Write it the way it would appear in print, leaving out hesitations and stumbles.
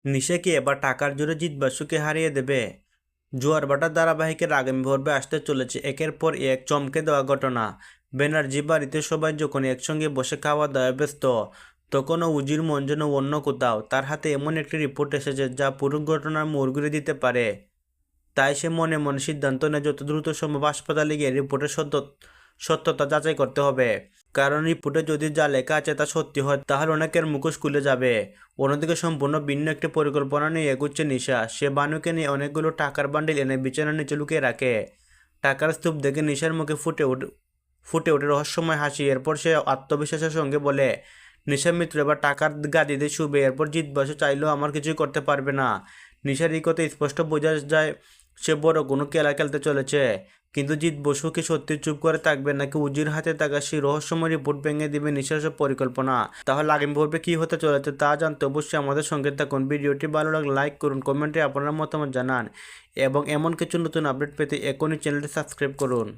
নিশা কি এবার টাকার জোরে জিতবাসুকে হারিয়ে দেবে? জোয়ার ভাটার ধারাবাহিকের আগামী পর্বে আসতে চলেছে একের পর এক চমকে দেওয়া ঘটনা। ব্যানার্জি বাড়িতে সবাই যখন একসঙ্গে বসে খাওয়া দাওয়ায় ব্যস্ত, তখনও উজির মন যেন অন্য কোথাও। তার হাতে এমন একটি রিপোর্ট এসেছে যা পুরো ঘটনার মোড় ঘুরে দিতে পারে। তাই সে মনে মনে সিদ্ধান্ত নেয় যত দ্রুত সম্ভব হাসপাতালে গিয়ে রিপোর্টের সত্যতা যাচাই করতে হবে। কারণ রিপোর্টে যদি যা লেখা আছে তা সত্যি হয় তাহলে অনেকের মুখোশ খুলে যাবে। অন্যদিকে সম্পূর্ণ ভিন্ন একটি পরিকল্পনা নিয়ে এগুচ্ছে নিশা। সে বানুকে নিয়ে অনেকগুলো টাকার বান্ডিল এনে বিছানার নিচে লুকিয়ে রাখে। টাকার স্তূপ দেখে নিশার মুখে ফুটে ওঠে রহস্যময় হাসি। এরপর সে আত্মবিশ্বাসের সঙ্গে বলে, নিশার মিত্র এবার টাকার গাদিতে শুবে, এরপর জিতবাসু চাইলেও আমার কিছুই করতে পারবে না। নিশার এই কথা স্পষ্ট বোঝা যায় সে বড় কোনো খেলা খেলতে চলেছে। কিন্তু জিত বসু কি সত্যি চুপ করে থাকবে, নাকি উজির হাতে থাকা সেই রহস্যময় রিপোর্ট ভেঙে দিবে নিশার সব পরিকল্পনা? তাহলে আগামী পর্বে কি হতে চলেছে তা জানতে অবশ্যই আমাদের সঙ্গে থাকুন। ভিডিওটি ভালো লাগলে লাইক করুন, কমেন্টে আপনার মতামত জানান এবং এমন কিছু নতুন আপডেট পেতে এখনই চ্যানেলটি সাবস্ক্রাইব করুন।